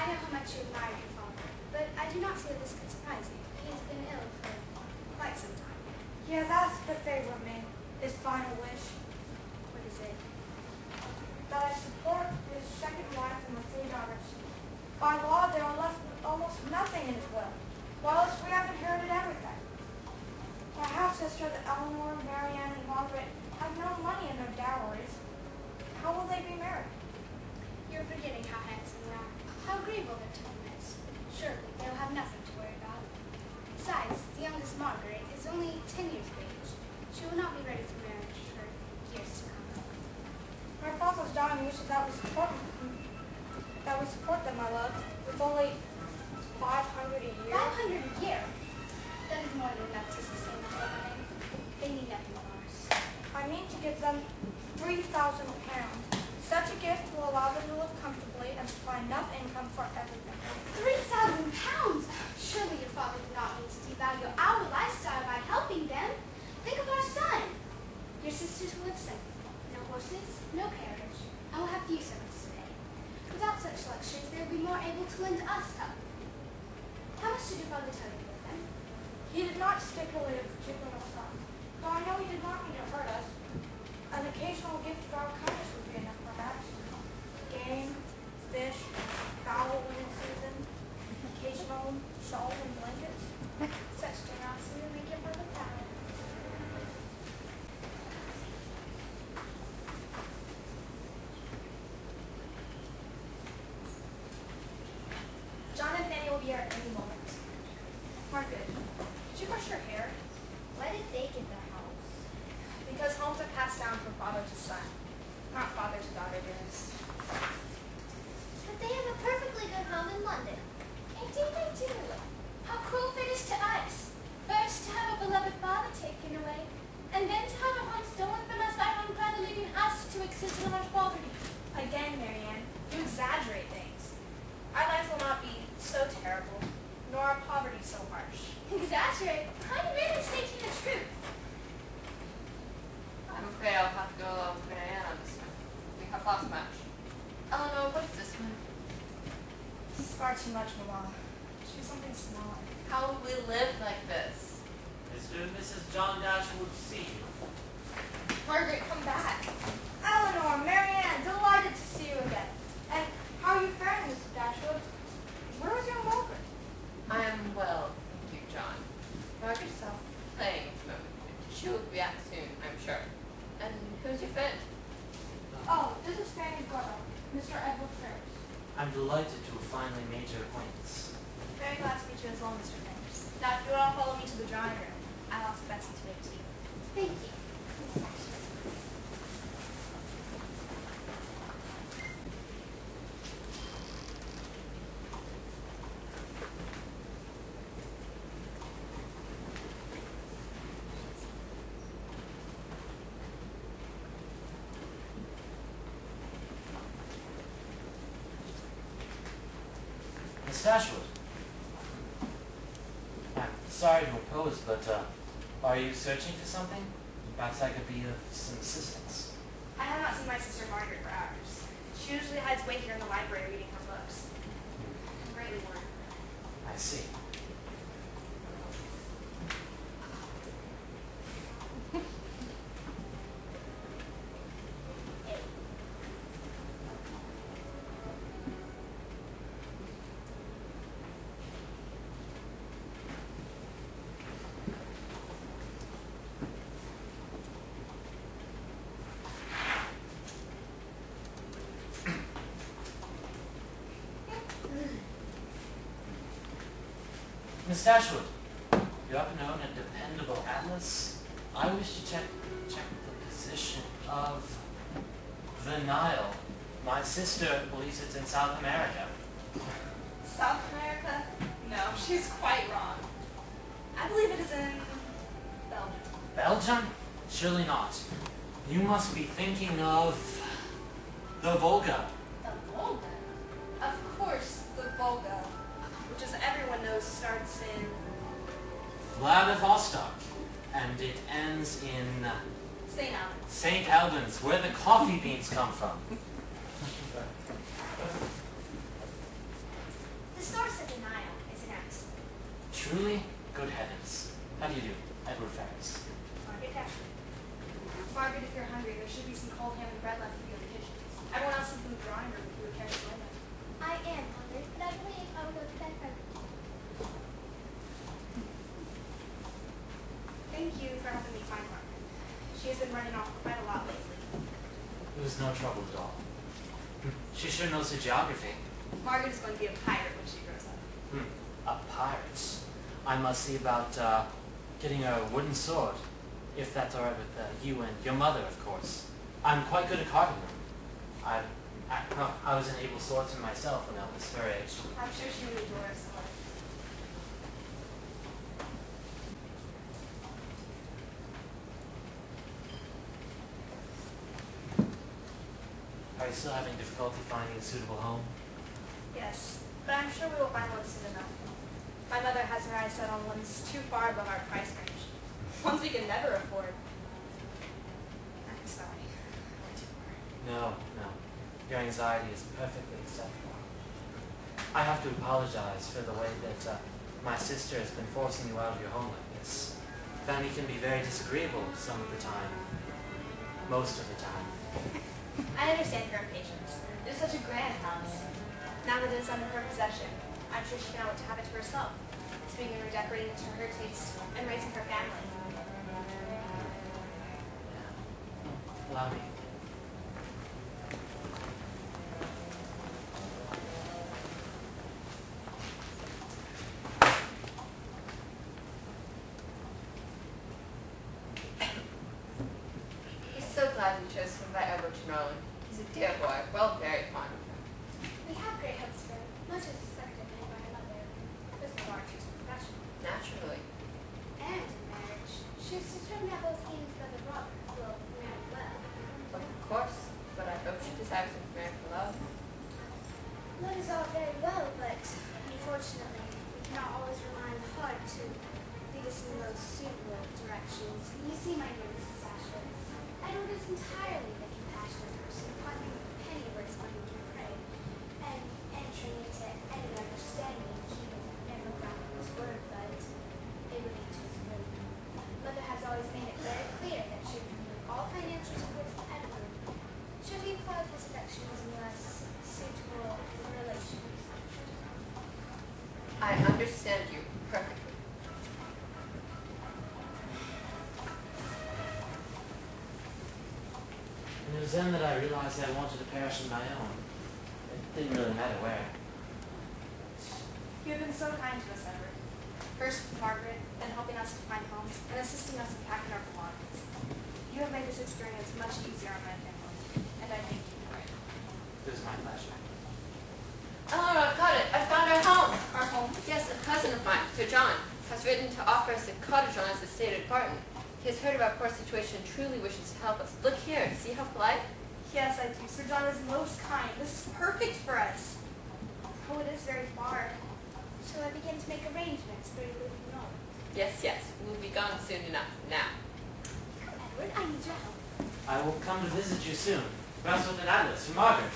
I know how much you admire your father, but I do not see that this could surprise you. He has been ill for quite some time. Yeah, that's the favor of me. His final wish. What is it? That I support his second wife and the 3 daughters. By law, there are left almost nothing in his will, while we have inherited everything. My half-sisters, Elinor, Marianne, and Margaret, have no money in their dowries. How will they be married? You're forgetting how handsome they are, how agreeable their tone is. Surely they will have nothing to worry about. Besides, the youngest Margaret is only 10 years of age. She will not be ready for marriage for years to come. My father's dying wishes that we support them, my love, with only 500 a year. 500 a year? That is more than enough to sustain the family. They need nothing of ours. I mean to give them £3,000. Such a gift will allow them to live comfortably and supply enough income for everything. £3,000? Surely your father did not mean to devalue our lifestyle by helping them. Think of our son. Your sisters will live simple. No horses, no carriage, and will have few servants today. Without such luxuries, they will be more able to lend us help. How much did your father tell you with them? He did not stipulate a particular sum, though I know he did not mean to hurt us. An occasional gift of our kindness would be enough, perhaps. Game, fish, fowl when in season, occasional shawls and blankets. Such generosity will make your father proud. John and Fanny will be here at any moment. Margaret, did you brush your hair? Why did they get the house? Because homes are passed down from father to son, not father to daughter, dearest. But they have a perfectly good home in London. Indeed they do. How cruel it is to us. First to have a beloved father taken away, and then to have a home stolen from us by one brother, leaving us to exist in our poverty. Again, Marianne, you exaggerate things. Our lives will not be so terrible, nor our poverty so harsh. Exaggerate? I'm really stating the truth. I'm afraid I'll have to go along with Marianne on this one. We have lost much. Elinor, what is this one? This is far too much, Mama. Choose something smaller. How will we live like this? Mr. and Mrs. John Dashwood to see you. Margaret, come back. Elinor, Marianne, delighted to see you again. And how are you faring, Mrs. Dashwood? Where is your Margaret? I am well, thank you, John. Margaret is off playing at the moment. She will be back soon, I'm sure. And who's your friend? Oh, this is Fanny's brother, Mr. Edward Ferris. I'm delighted to have finally made your acquaintance. Very glad to meet you as well, Mr. Fenders. Now, if you will all follow me to the drawing room, I'll ask Betsy to make tea. Thank you. Miss Dashwood. I'm sorry to oppose, but are you searching for something? Perhaps I could be of some assistance. I have not seen my sister Margaret for hours. She usually hides away here in the library reading her books. I'm greatly worried. I see. Miss Dashwood, you happen to own a dependable atlas? I wish to check the position of the Nile. My sister believes it's in South America. South America? No, she's quite wrong. I believe it is in Belgium. Belgium? Surely not. You must be thinking of the Volga. The Volga? Of course, the Volga, which as everyone knows starts in Vladivostok, and it ends in St. Albans. St. Albans, where the coffee beans come from. truly? Good heavens. How do you do, Edward Ferris? Margaret Dashwood. Margaret, if you're hungry, there should be some cold ham and bread left for you in the kitchen. Everyone else is in the drawing room if you would care to join them. I am hungry, but I believe I will go to bed early. Thank you for helping me find Margaret. She has been running off quite a lot lately. It was no trouble at all. She sure knows her geography. Margaret is going to be a pirate when she grows up. A pirate. I must see about getting a wooden sword, if that's all right with you and your mother, of course. I'm quite good at carving them. I was an able swordsman myself when I was her age. I'm sure she would adore us all. Are you still having difficulty finding a suitable home? Yes, but I'm sure we will find one soon enough. My mother has her eyes set on ones too far above our price range. Ones we can never afford. I'm sorry. I went too far. No. Your anxiety is perfectly acceptable. I have to apologize for the way that my sister has been forcing you out of your home like this. Family can be very disagreeable some of the time. Most of the time. I understand her impatience. It is such a grand house. Now that it is under her possession, I'm sure she cannot wait to have it to herself, speaking and redecorating it to her taste, and raising her family. Allow me. He's so glad you chose to invite Edward to Norland. He's a dear boy. Well, very fond of him. We have great hopes for him, much as expected made by her mother. This is our choose profession. Naturally. And in marriage, she is determined that both he and his brother Robert will marry well. Of course, but I hope she desires him to marry for love. Love is all very well, but unfortunately, we cannot always rely on the heart to lead us in the most suitable directions. You see, my dear Mrs. Dashwood, Edward is entirely the compassionate person, finding penniless when he can pray, and entering into any understanding he never got his word, but it would lead to his ruin. Mother has always made it very clear that she would remove all financial support from Edward should he cloud his affections unless suitable relations. I understand you perfectly. And it was then that I realized that I wanted a parish of my own. It didn't really matter where. You have been so kind to us, Edward. First with Margaret, then helping us to find homes, and assisting us in packing our belongings. You have made this experience much easier on my family, and I thank you for it. It was my pleasure. Elinor, I've got it. I found our home. Our home? Yes, a cousin of mine, Sir John, has written to offer us a cottage on his estate at Barton. He has heard of our poor situation and truly wishes to help us. Look here, see how polite? Yes, I do. Sir John is most kind. This is perfect for us. Oh, it is very far. Shall I begin to make arrangements for your leaving Norland? Yes, we'll be gone soon enough. Now. Edward, I need your help. I will come to visit you soon. Perhaps with an atlas for Margaret.